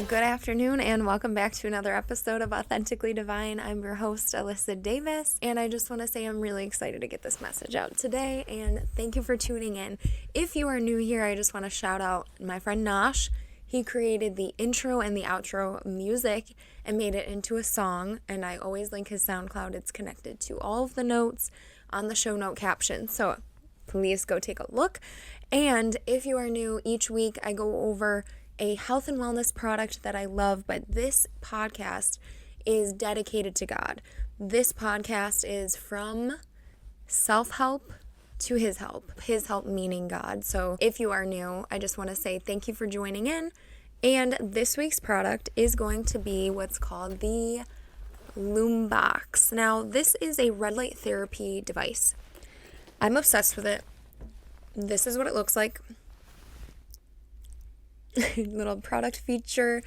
Good afternoon and welcome back to another episode of Authentically Divine. I'm your host, Alyssa Davis, and I just want to say I'm really excited to get this message out today, and thank you for tuning in. If you are new here, I just want to shout out my friend Nosh. He created the intro and the outro music and made it into a song, and I always link his SoundCloud. It's connected to all of the notes on the show note caption, so please go take a look. And if you are new, each week I go over a health and wellness product that I love, but this podcast is dedicated to God. This podcast is from self-help to His help meaning God. So if you are new, I just want to say thank you for joining in. And this week's product is going to be what's called the Lumebox. Now, this is a red light therapy device. I'm obsessed with it. This is what it looks like. Little product feature,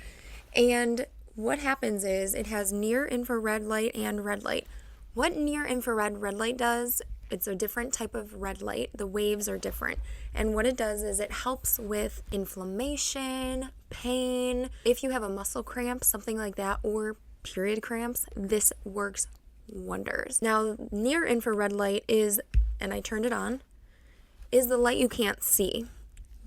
and what happens is it has near infrared light and red light. What near infrared red light does, it's a different type of red light. The waves are different, and what it does is it helps with inflammation, pain. If you have a muscle cramp, something like that, or period cramps, this works wonders. Now, near infrared light is, and I turned it on, is the light you can't see,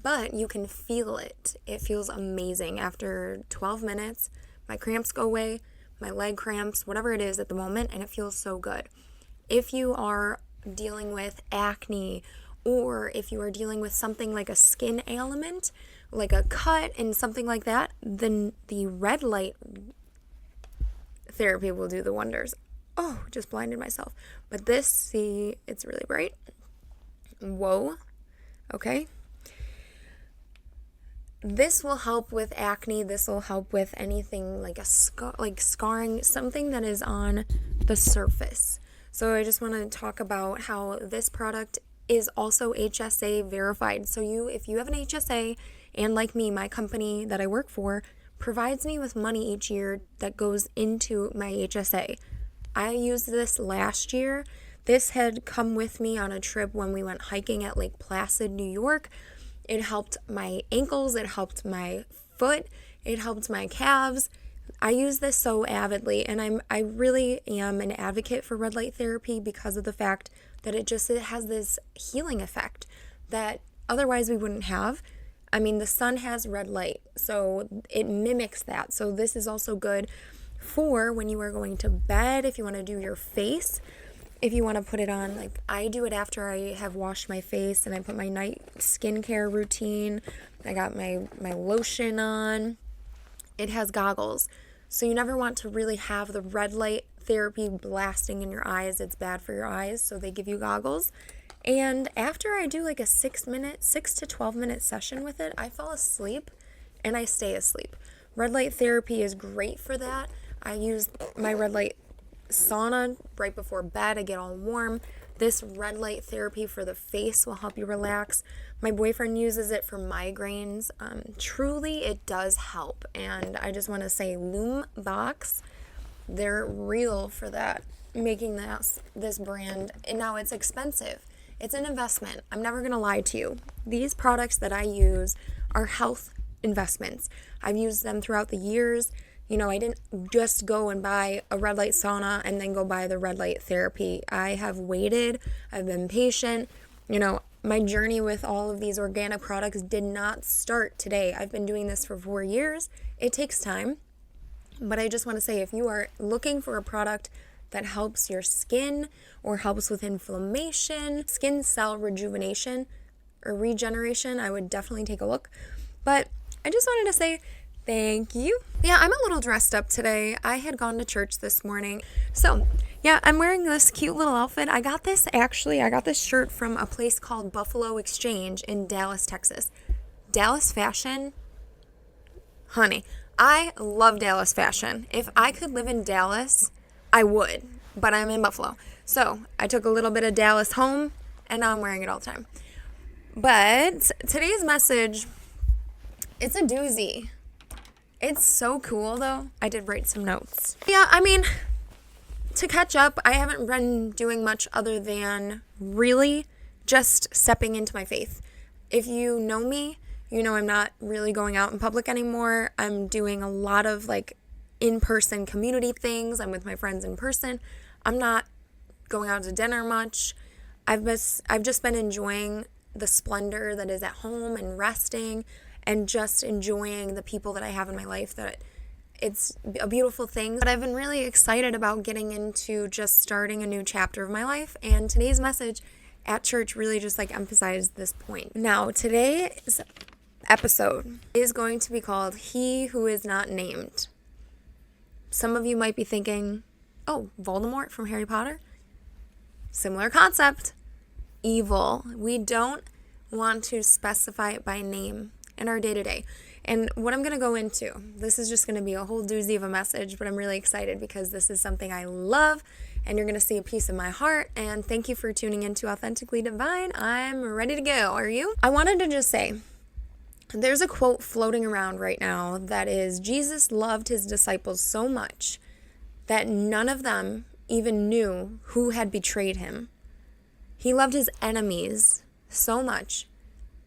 but you can feel it. It feels amazing. After 12 minutes, my cramps go away, my leg cramps, whatever it is at the moment, and it feels so good. If you are dealing with acne, or if you are dealing with something like a skin ailment, like a cut and something like that, then the red light therapy will do the wonders. Oh, just blinded myself. But this, see, it's really bright. Whoa. Okay. This will help with acne. This will help with anything like scarring, something that is on the surface. So I just want to talk about how this product is also HSA verified. So if you have an HSA, and like me, my company that I work for provides me with money each year that goes into my HSA. I used this last year. This had come with me on a trip when we went hiking at Lake Placid, New York. It helped my ankles, it helped my foot, it helped my calves. I use this so avidly, and I really am an advocate for red light therapy because of the fact that it has this healing effect that otherwise we wouldn't have. I mean, the sun has red light, so it mimics that. So this is also good for when you are going to bed, if you want to do your face. If you want to put it on, like I do it after I have washed my face and I put my night skincare routine. I got my lotion on. It has goggles. So you never want to really have the red light therapy blasting in your eyes. It's bad for your eyes. So they give you goggles. And after I do like a 6 to 12 minute session with it, I fall asleep and I stay asleep. Red light therapy is great for that. I use my red light sauna right before bed. I get all warm. This red light therapy for the face will help you relax. My boyfriend uses it for migraines. Truly, it does help. And I just want to say Lumebox, they're real for that, making this brand. And now it's expensive. It's an investment. I'm never going to lie to you. These products that I use are health investments. I've used them throughout the years. You know, I didn't just go and buy a red light sauna and then go buy the red light therapy. I have waited. I've been patient. You know, my journey with all of these organic products did not start today. I've been doing this for 4 years. It takes time. But I just want to say, if you are looking for a product that helps your skin or helps with inflammation, skin cell rejuvenation or regeneration, I would definitely take a look. But I just wanted to say thank you. Yeah, I'm a little dressed up today. I had gone to church this morning. So, yeah, I'm wearing this cute little outfit. I got this shirt from a place called Buffalo Exchange in Dallas, Texas. Dallas fashion, honey, I love Dallas fashion. If I could live in Dallas, I would, but I'm in Buffalo. So, I took a little bit of Dallas home, and now I'm wearing it all the time. But today's message, it's a doozy. It's so cool, though. I did write some notes. Yeah, I mean, to catch up, I haven't been doing much other than really just stepping into my faith. If you know me, I'm not really going out in public anymore. I'm doing a lot of like in-person community things. I'm with my friends in person. I'm not going out to dinner much. I've just been enjoying the splendor that is at home and resting and just enjoying the people that I have in my life. That it's a beautiful thing. But I've been really excited about getting into just starting a new chapter of my life. And today's message at church really just like emphasized this point. Now, today's episode is going to be called He Who Is Not Named. Some of you might be thinking, oh, Voldemort from Harry Potter? Similar concept. Evil. We don't want to specify it by name in our day-to-day. And what I'm going to go into, this is just going to be a whole doozy of a message, but I'm really excited because this is something I love, and you're going to see a piece of my heart. And thank you for tuning into Authentically Divine. I'm ready to go. Are you? I wanted to just say, there's a quote floating around right now that is, Jesus loved his disciples so much that none of them even knew who had betrayed him. He loved his enemies so much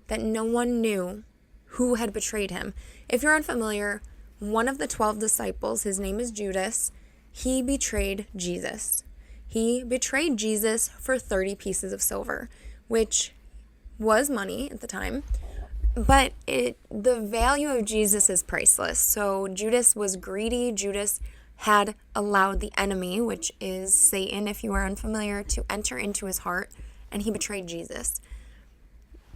that no one knew who had betrayed him. If you're unfamiliar, one of the 12 disciples, his name is Judas, he betrayed Jesus. He betrayed Jesus for 30 pieces of silver, which was money at the time. But the value of Jesus is priceless. So Judas was greedy. Judas had allowed the enemy, which is Satan, if you are unfamiliar, to enter into his heart, and he betrayed Jesus.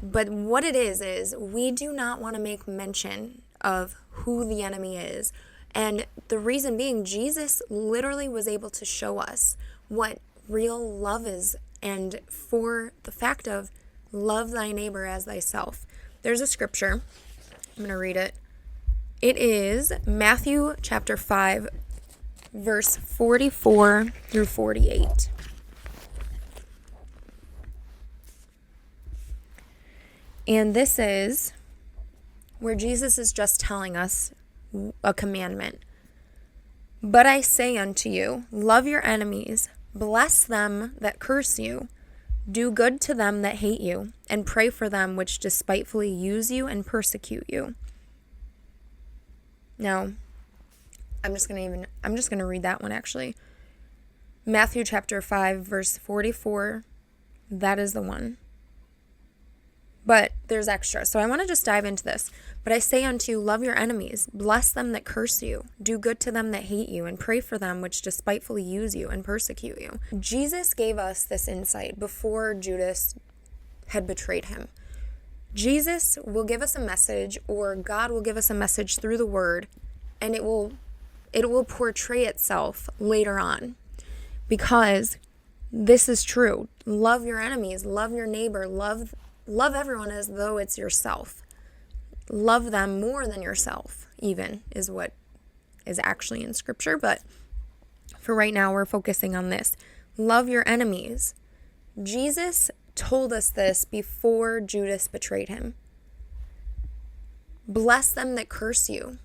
But what it is we do not want to make mention of who the enemy is. And the reason being, Jesus literally was able to show us what real love is, and for the fact of love thy neighbor as thyself. There's a scripture. I'm going to read it. It is Matthew chapter 5, verse 44 through 48. And this is where Jesus is just telling us a commandment. But I say unto you, love your enemies, bless them that curse you, do good to them that hate you, and pray for them which despitefully use you and persecute you. Now, I'm just going to read that one actually. Matthew chapter 5, verse 44. That is the one. But there's extra. So I want to just dive into this. But I say unto you, love your enemies, bless them that curse you, do good to them that hate you, and pray for them which despitefully use you and persecute you. Jesus gave us this insight before Judas had betrayed him. Jesus will give us a message, or God will give us a message through the word, and it will portray itself later on. Because this is true. Love your enemies, love your neighbor, love everyone as though it's yourself. Love them more than yourself, even, is what is actually in scripture. But for right now, we're focusing on this. Love your enemies. Jesus told us this before Judas betrayed him. Bless them that curse you.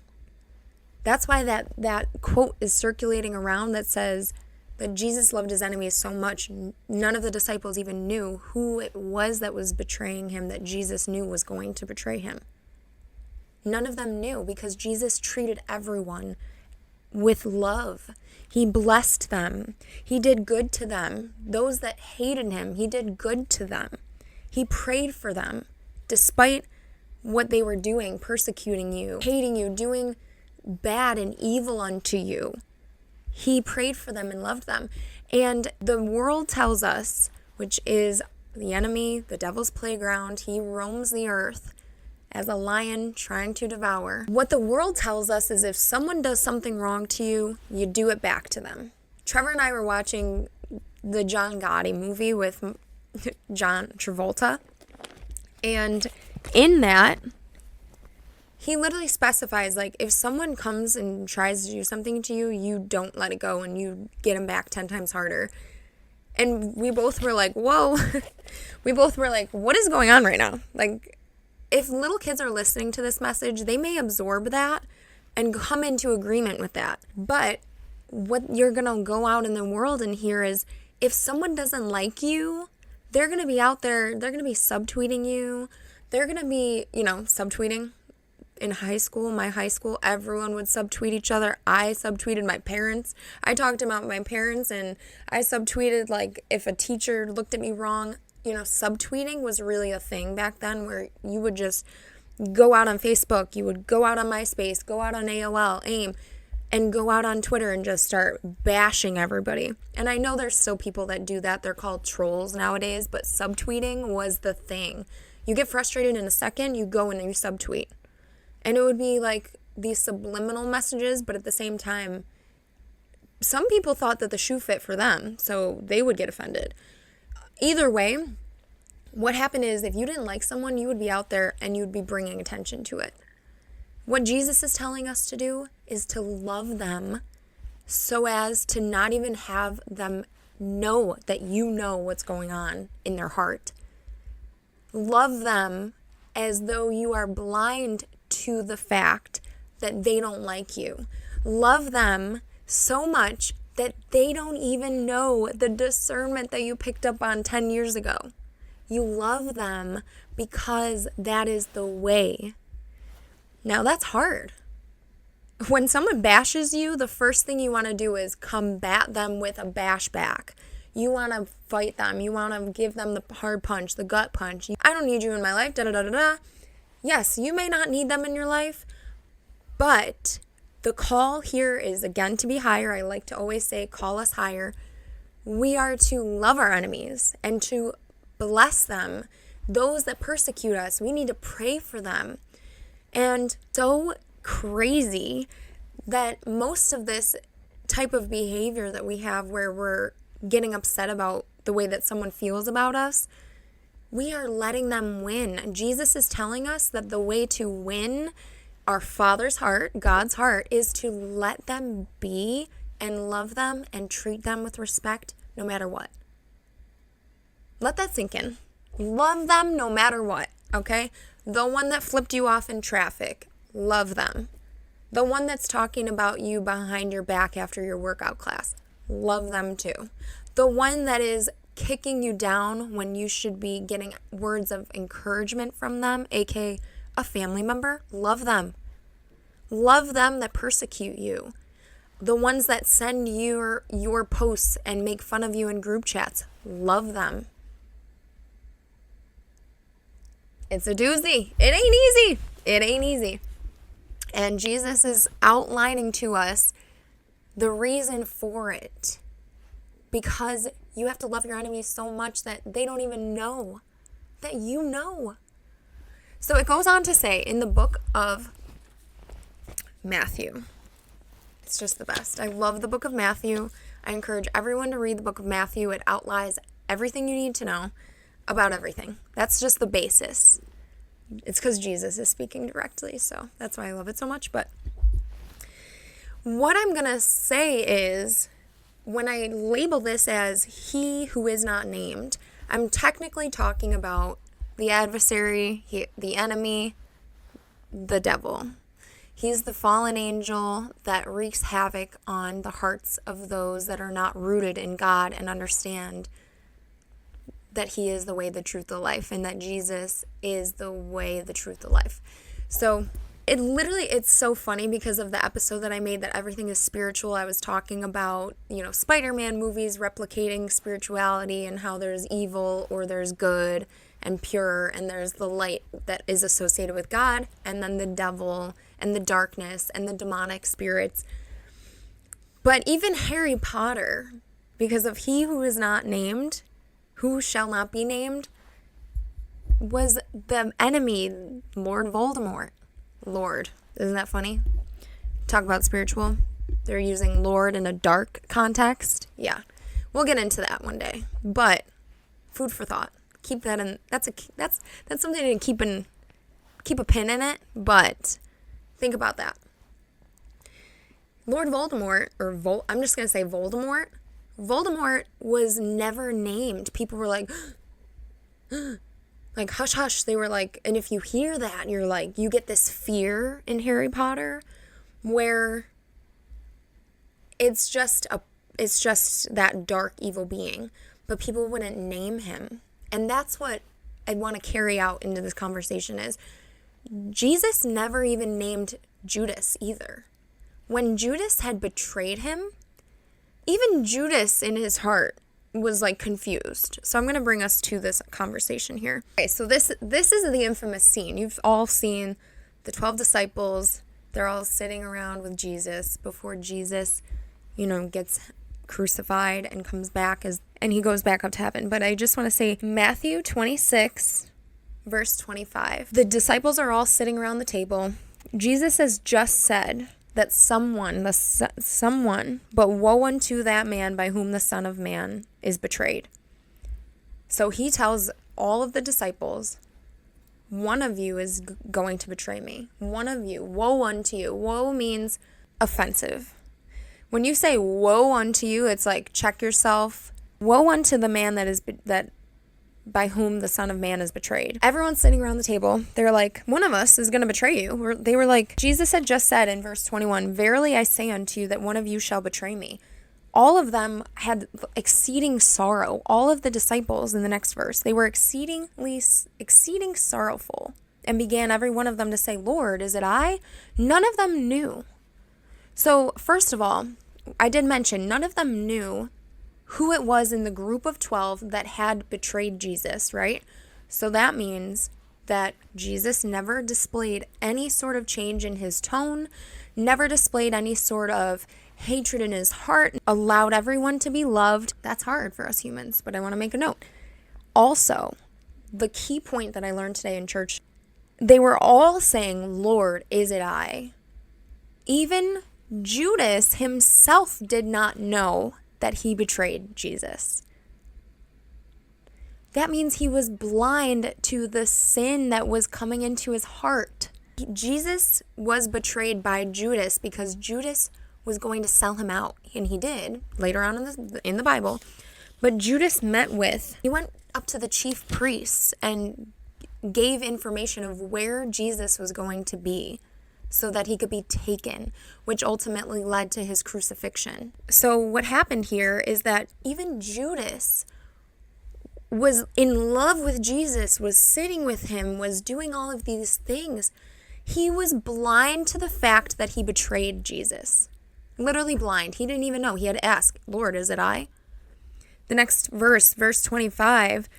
That's why that quote is circulating around that says that Jesus loved his enemies so much, none of the disciples even knew who it was that was betraying him, that Jesus knew was going to betray him. None of them knew, because Jesus treated everyone with love. He blessed them. He did good to them. Those that hated him, he did good to them. He prayed for them, despite what they were doing, persecuting you, hating you, doing bad and evil unto you. He prayed for them and loved them. And the world tells us, which is the enemy, the devil's playground, he roams the earth as a lion trying to devour. What the world tells us is if someone does something wrong to you, you do it back to them. Trevor and I were watching the John Gotti movie with John Travolta. And in that, he literally specifies, like, if someone comes and tries to do something to you, you don't let it go and you get them back 10 times harder. And we both were like, whoa. We both were like, what is going on right now? Like, if little kids are listening to this message, they may absorb that and come into agreement with that. But what you're going to go out in the world and hear is, if someone doesn't like you, they're going to be out there, they're going to be subtweeting you. they're going to be, subtweeting. In high school, my high school, everyone would subtweet each other. I subtweeted my parents. I talked about my parents, and I subtweeted, like, if a teacher looked at me wrong. Subtweeting was really a thing back then, where you would just go out on Facebook, you would go out on MySpace, go out on AOL, AIM, and go out on Twitter and just start bashing everybody. And I know there's still people that do that. They're called trolls nowadays, but subtweeting was the thing. You get frustrated in a second, you go and you subtweet. And it would be like these subliminal messages, but at the same time, some people thought that the shoe fit for them, so they would get offended. Either way, what happened is if you didn't like someone, you would be out there and you would be bringing attention to it. What Jesus is telling us to do is to love them so as to not even have them know that you know what's going on in their heart. Love them as though you are blind to the fact that they don't like you. Love them so much that they don't even know the discernment that you picked up on 10 years ago. You love them because that is the way. Now that's hard. When someone bashes you, the first thing you want to do is combat them with a bash back. You want to fight them. You want to give them the hard punch, the gut punch. I don't need you in my life, da-da-da-da-da. Yes, you may not need them in your life, but the call here is, again, to be higher. I like to always say, call us higher. We are to love our enemies and to bless them. Those that persecute us, we need to pray for them. And so crazy that most of this type of behavior that we have where we're getting upset about the way that someone feels about us, we are letting them win. Jesus is telling us that the way to win our Father's heart, God's heart, is to let them be and love them and treat them with respect no matter what. Let that sink in. Love them no matter what, okay? The one that flipped you off in traffic, love them. The one that's talking about you behind your back after your workout class, love them too. The one that is kicking you down when you should be getting words of encouragement from them, aka a family member, love them. Love them that persecute you. The ones that send your posts and make fun of you in group chats, love them. It's a doozy. It ain't easy. It ain't easy. And Jesus is outlining to us the reason for it. Because you have to love your enemies so much that they don't even know that you know. So it goes on to say in the book of Matthew. It's just the best. I love the book of Matthew. I encourage everyone to read the book of Matthew. It outlines everything you need to know about everything. That's just the basis. It's because Jesus is speaking directly, so that's why I love it so much. But what I'm going to say is, when I label this as he who is not named, I'm technically talking about the adversary, the enemy, the devil. He's the fallen angel that wreaks havoc on the hearts of those that are not rooted in God and understand that he is the way, the truth, the life, and that Jesus is the way, the truth, the life. So it's so funny because of the episode that I made that everything is spiritual. I was talking about, Spider-Man movies replicating spirituality and how there's evil or there's good and pure, and there's the light that is associated with God, and then the devil and the darkness and the demonic spirits. But even Harry Potter, because of he who is not named, who shall not be named, was the enemy, Lord Voldemort. Lord. Isn't that funny? Talk about spiritual. They're using Lord in a dark context. Yeah. We'll get into that one day. But food for thought. Keep that in. That's something to keep a pin in it, but think about that. Lord Voldemort, I'm just going to say Voldemort. Voldemort was never named. People were like, hush, hush. They were like, and if you hear that, you're like, you get this fear in Harry Potter where it's just that dark evil being, but people wouldn't name him. And that's what I want to carry out into this conversation is Jesus never even named Judas either. When Judas had betrayed him, even Judas in his heart was like confused. So I'm going to bring us to this conversation here. Okay, so this is the infamous scene. You've all seen the 12 disciples. They're all sitting around with Jesus before Jesus, gets crucified and comes back and he goes back up to heaven. But I just want to say Matthew 26, verse 25. The disciples are all sitting around the table. Jesus has just said that someone, but woe unto that man by whom the Son of Man is betrayed. So he tells all of the disciples, one of you is going to betray me. One of you, woe unto you. Woe means offensive. When you say woe unto you, it's like check yourself. Woe unto the man that by whom the Son of Man is betrayed. Everyone's sitting around the table. They're like, one of us is going to betray you. They were like, Jesus had just said in verse 21, verily I say unto you that one of you shall betray me. All of them had exceeding sorrow. All of the disciples in the next verse, they were exceeding sorrowful, and began every one of them to say, Lord, is it I? None of them knew. So first of all, I did mention none of them knew who it was in the group of 12 that had betrayed Jesus, right? So that means that Jesus never displayed any sort of change in his tone, never displayed any sort of hatred in his heart, allowed everyone to be loved. That's hard for us humans, but I want to make a note. Also, the key point that I learned today in church, they were all saying, Lord, is it I? Even Judas himself did not know that he betrayed Jesus. That means he was blind to the sin that was coming into his heart. Jesus was betrayed by Judas because Judas was going to sell him out, and he did later on in the Bible. But Judas he went up to the chief priests and gave information of where Jesus was going to be, so that he could be taken, which ultimately led to his crucifixion. So what happened here is that even Judas was in love with Jesus, was sitting with him, was doing all of these things. He was blind to the fact that he betrayed Jesus. Literally blind. He didn't even know. He had to ask, Lord, is it I? The next verse 25,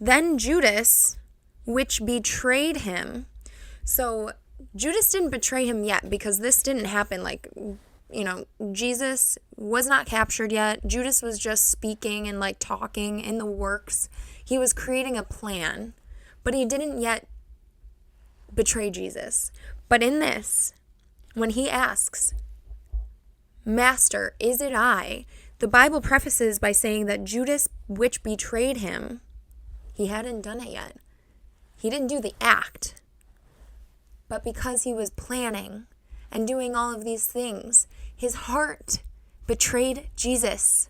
then Judas, which betrayed him. So Judas didn't betray him yet because this didn't happen Jesus was not captured yet. Judas was just speaking and talking in the works. He was creating a plan, but he didn't yet betray Jesus. But in this, when he asks, Master, is it I? The Bible prefaces by saying that Judas, which betrayed him, he hadn't done it yet. He didn't do the act. But because he was planning and doing all of these things, his heart betrayed Jesus.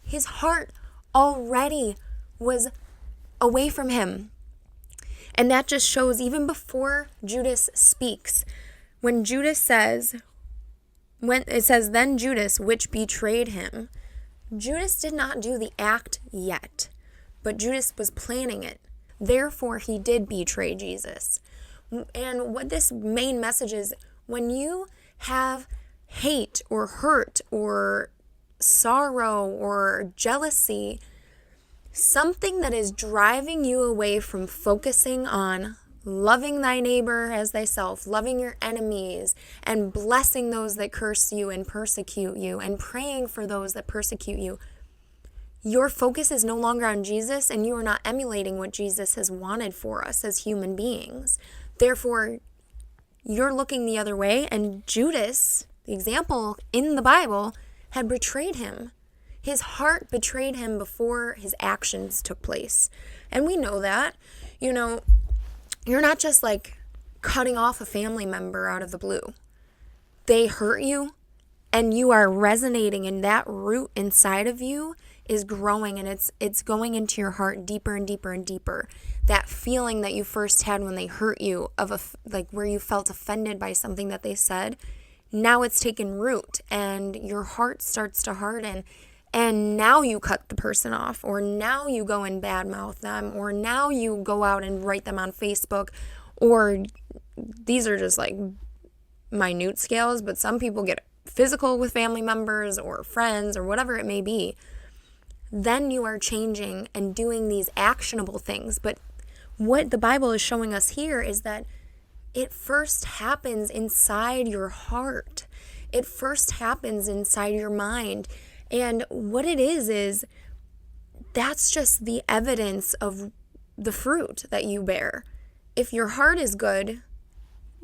His heart already was away from him. And that just shows even before Judas speaks, when it says, then Judas, which betrayed him, Judas did not do the act yet, but Judas was planning it. Therefore, he did betray Jesus. And what this main message is, when you have hate or hurt or sorrow or jealousy, something that is driving you away from focusing on loving thy neighbor as thyself, loving your enemies, and blessing those that curse you and persecute you, and praying for those that persecute you, your focus is no longer on Jesus, and you are not emulating what Jesus has wanted for us as human beings. Therefore, you're looking the other way, and Judas, the example in the Bible, had betrayed him. His heart betrayed him before his actions took place. And we know that. You're not just cutting off a family member out of the blue. They hurt you, and you are resonating, and that root inside of you is growing, and it's going into your heart deeper and deeper and deeper. That feeling that you first had when they hurt you, where you felt offended by something that they said, now it's taken root, and your heart starts to harden, and now you cut the person off, or now you go and badmouth them, or now you go out and write them on Facebook, or these are just like minute scales, but some people get physical with family members or friends or whatever it may be. Then you are changing and doing these actionable things. But what the Bible is showing us here is that it first happens inside your heart. It first happens inside your mind. And what it is that's just the evidence of the fruit that you bear. If your heart is good,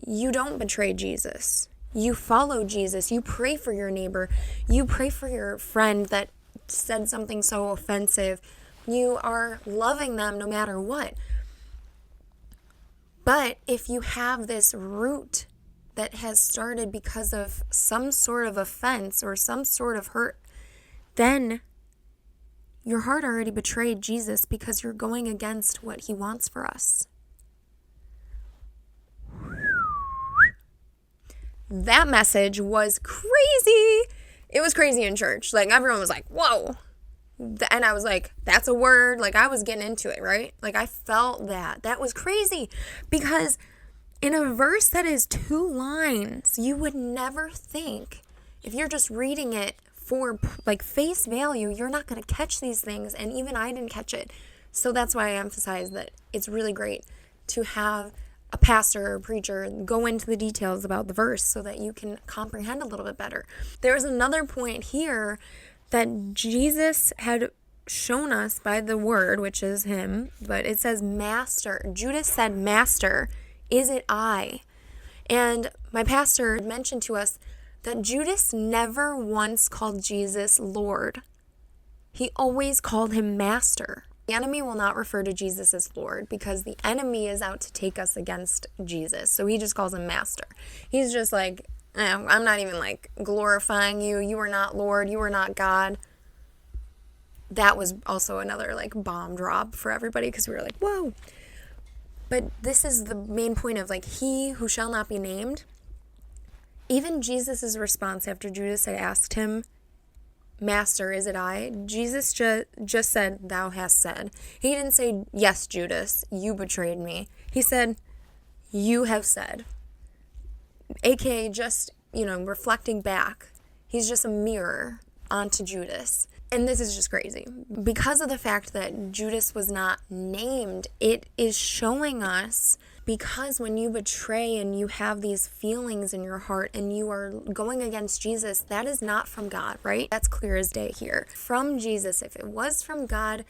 you don't betray Jesus. You follow Jesus. You pray for your neighbor. You pray for your friend that said something so offensive. You are loving them no matter what. But if you have this root that has started because of some sort of offense or some sort of hurt, then your heart already betrayed Jesus because you're going against what he wants for us. That message was crazy. It was crazy in church. Like, everyone was like, whoa. And I was like, that's a word. Like, I was getting into it, right? Like, I felt that. That was crazy. Because in a verse that is 2 lines, you would never think, if you're just reading it for like face value, you're not going to catch these things. And even I didn't catch it. So that's why I emphasize that it's really great to have a pastor or preacher go into the details about the verse so that you can comprehend a little bit better. There's another point here that Jesus had shown us by the word, which is him, but it says master. Judas said, master, is it I? And my pastor mentioned to us that Judas never once called Jesus Lord. He always called him master. The enemy will not refer to Jesus as Lord because the enemy is out to take us against Jesus. So he just calls him master. He's just like, I'm not even like glorifying you. You are not Lord. You are not God. That was also another like bomb drop for everybody because we were like, whoa. But this is the main point of like, he who shall not be named. Even Jesus' response after Judas had asked him, Master, is it I? Jesus just said, thou hast said. He didn't say, yes, Judas, you betrayed me. He said, you have said. AKA just, reflecting back. He's just a mirror onto Judas. And this is just crazy. Because of the fact that Judas was not named, it is showing us, because when you betray and you have these feelings in your heart and you are going against Jesus, that is not from God, right? That's clear as day here. From Jesus, if it was from God,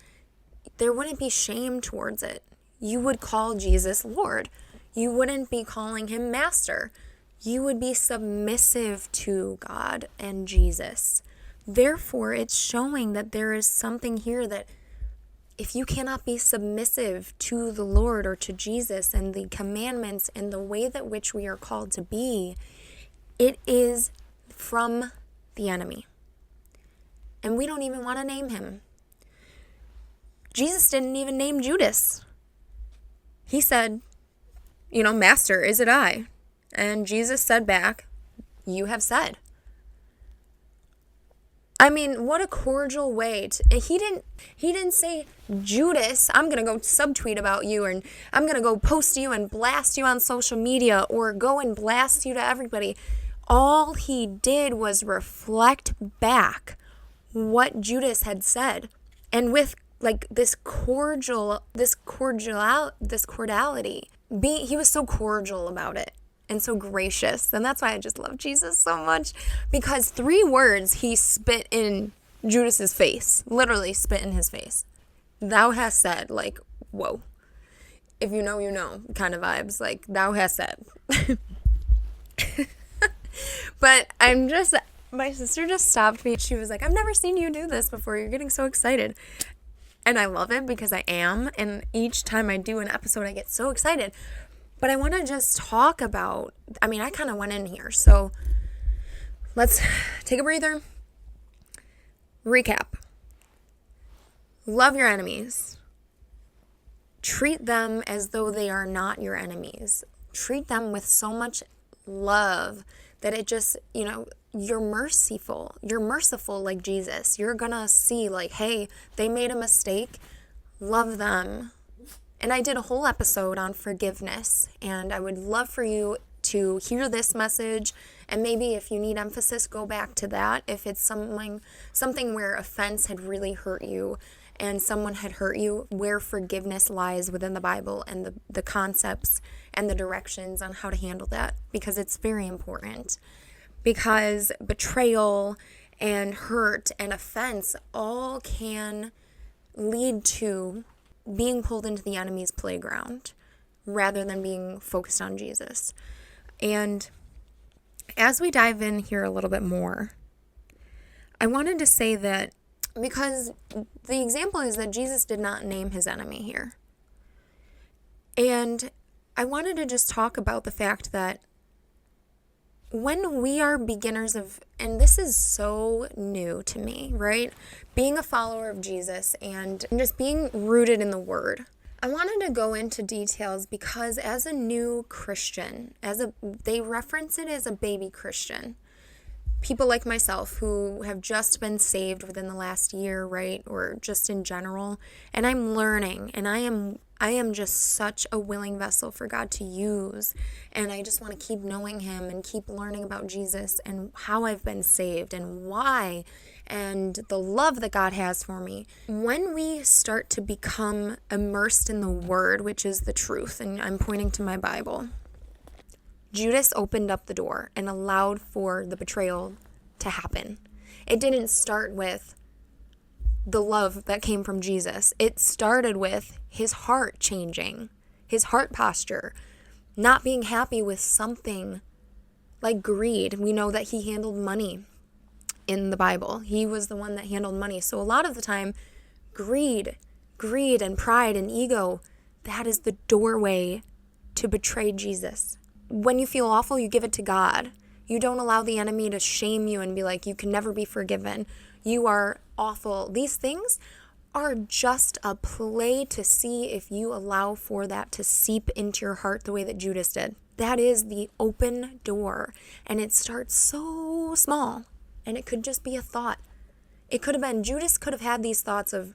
there wouldn't be shame towards it. You would call Jesus Lord. You wouldn't be calling him Master. You would be submissive to God and Jesus. Therefore, it's showing that there is something here that if you cannot be submissive to the Lord or to Jesus and the commandments and the way that which we are called to be, it is from the enemy. And we don't even want to name him. Jesus didn't even name Judas. He said, Master, is it I? And Jesus said back, you have said. I mean, what a cordial way to, he didn't say, Judas, I'm going to go subtweet about you, and I'm going to go post you and blast you on social media, or go and blast you to everybody. All he did was reflect back what Judas had said. And with like this cordiality, he was so cordial about it. And so gracious. And that's why I just love Jesus so much. Because 3 words he spit in Judas's face. Literally spit in his face. Thou hast said, like, whoa. If you know, you know, kind of vibes. Like, thou hast said. But my sister just stopped me. She was like, I've never seen you do this before. You're getting so excited. And I love it because I am. And each time I do an episode, I get so excited. But I want to just talk about, I kind of went in here. So let's take a breather. Recap. Love your enemies. Treat them as though they are not your enemies. Treat them with so much love that it just, you're merciful. You're merciful like Jesus. You're gonna see like, hey, they made a mistake. Love them. And I did a whole episode on forgiveness, and I would love for you to hear this message, and maybe if you need emphasis, go back to that. If it's something where offense had really hurt you and someone had hurt you, where forgiveness lies within the Bible and the concepts and the directions on how to handle that, because it's very important. Because betrayal and hurt and offense all can lead to being pulled into the enemy's playground rather than being focused on Jesus. And as we dive in here a little bit more, I wanted to say that because the example is that Jesus did not name his enemy here. And I wanted to just talk about the fact that when we are beginners of, and this is so new to me, right? Being a follower of Jesus and just being rooted in the Word. I wanted to go into details because as a new Christian, they reference it as a baby Christian. People like myself who have just been saved within the last year, right? Or just in general. And I'm learning, and I am just such a willing vessel for God to use. And I just want to keep knowing him and keep learning about Jesus and how I've been saved and why and the love that God has for me. When we start to become immersed in the Word, which is the truth, and I'm pointing to my Bible, Judas opened up the door and allowed for the betrayal to happen. It didn't start with the love that came from Jesus. It started with his heart changing, his heart posture, not being happy with something like greed. We know that he handled money in the Bible. He was the one that handled money. So a lot of the time, greed and pride and ego, that is the doorway to betray Jesus. When you feel awful, you give it to God. You don't allow the enemy to shame you and be like, you can never be forgiven. You are awful. These things are just a play to see if you allow for that to seep into your heart the way that Judas did. That is the open door. And it starts so small. And it could just be a thought. It could have been, Judas could have had these thoughts of,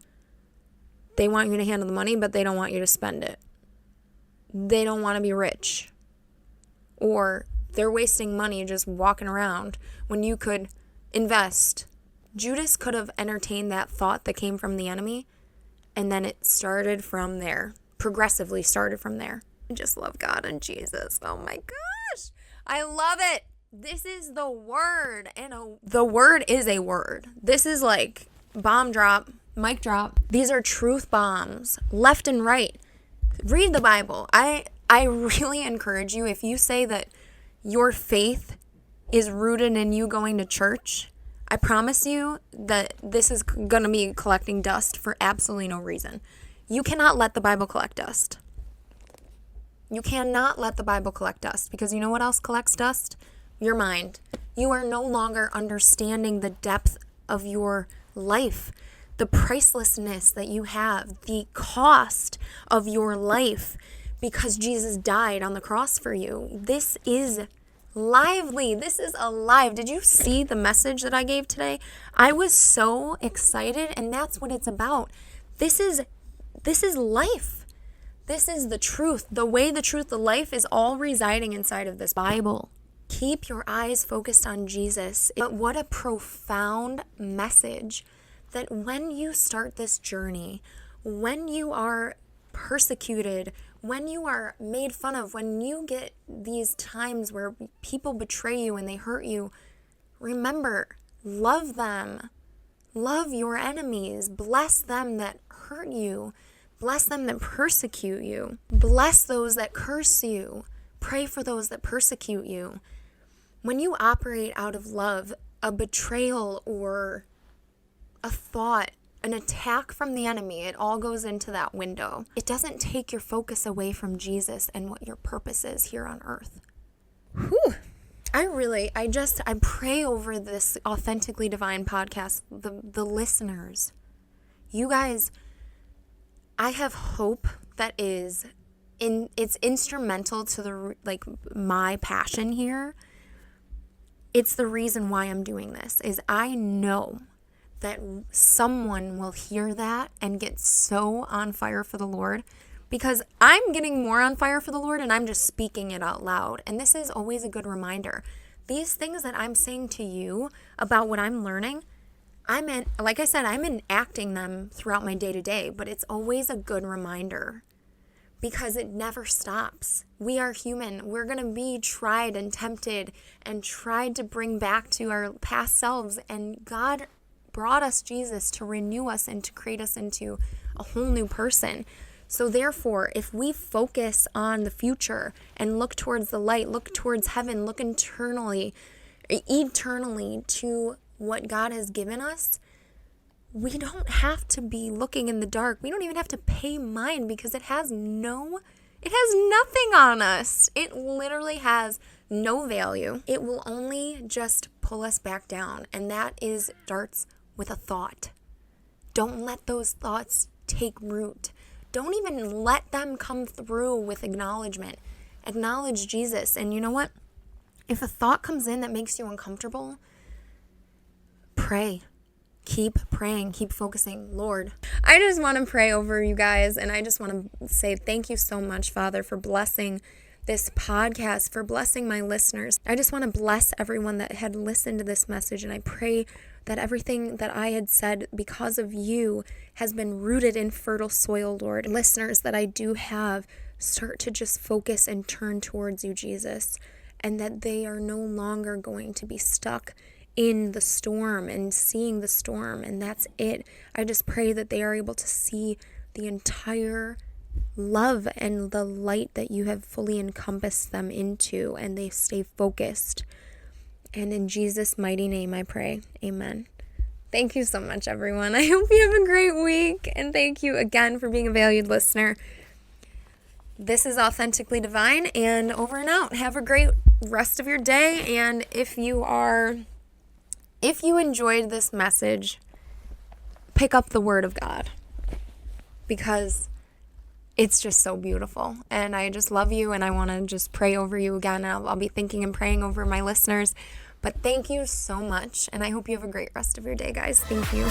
they want you to handle the money, but they don't want you to spend it. They don't want to be rich. Or they're wasting money just walking around when you could invest. Judas could have entertained that thought that came from the enemy, and then it started from there, progressively started from there. I just love God and Jesus. Oh my gosh. I love it. This is the Word, and the Word is a word. This is like bomb drop, mic drop. These are truth bombs, left and right. Read the Bible. I really encourage you, if you say that your faith is rooted in you going to church, I promise you that this is going to be collecting dust for absolutely no reason. You cannot let the Bible collect dust. You cannot let the Bible collect dust, because you know what else collects dust? Your mind. You are no longer understanding the depth of your life, the pricelessness that you have, the cost of your life, because Jesus died on the cross for you. This is lively. This is alive. Did you see the message that I gave today? I was so excited, and that's what it's about. This is life. This is the truth. The way, the truth, the life is all residing inside of this Bible. Keep your eyes focused on Jesus. But what a profound message that when you start this journey, when you are persecuted, when you are made fun of, when you get these times where people betray you and they hurt you, remember, love them. Love your enemies. Bless them that hurt you. Bless them that persecute you. Bless those that curse you. Pray for those that persecute you. When you operate out of love, a betrayal or a thought, an attack from the enemy, it all goes into that window. It doesn't take your focus away from Jesus and what your purpose is here on earth. Whew. I pray over this Authentically Divine podcast, the listeners. You guys, I have hope that it's instrumental to my passion here. it's the reason why I'm doing this, is I know that someone will hear that and get so on fire for the Lord, because I'm getting more on fire for the Lord and I'm just speaking it out loud. And this is always a good reminder. These things that I'm saying to you about what I'm learning, like I said, I'm enacting them throughout my day-to-day, but it's always a good reminder because it never stops. We are human. We're going to be tried and tempted and tried to bring back to our past selves. And God brought us Jesus to renew us and to create us into a whole new person. So therefore, if we focus on the future and look towards the light, look towards heaven, look eternally to what God has given us, we don't have to be looking in the dark. We don't even have to pay mind because it has nothing on us. It literally has no value. It will only just pull us back down. And that starts with a thought. Don't let those thoughts take root. Don't even let them come through with acknowledgement. Acknowledge Jesus. And you know what? If a thought comes in that makes you uncomfortable, pray. Keep praying. Keep focusing. Lord, I just want to pray over you guys. And I just want to say thank you so much, Father, for blessing this podcast, for blessing my listeners. I just want to bless everyone that had listened to this message. And I pray that everything that I had said because of you has been rooted in fertile soil, Lord. Listeners that I do have start to just focus and turn towards you, Jesus, and that they are no longer going to be stuck in the storm and seeing the storm, and that's it. I just pray that they are able to see the entire love and the light that you have fully encompassed them into, and they stay focused. And in Jesus' mighty name I pray. Amen. Thank you so much, everyone. I hope you have a great week, and thank you again for being a valued listener. This is Authentically Divine, and over and out. Have a great rest of your day, and if you enjoyed this message, pick up the Word of God, because it's just so beautiful. And I just love you, and I want to just pray over you again. I'll be thinking and praying over my listeners. But thank you so much, and I hope you have a great rest of your day, guys. Thank you.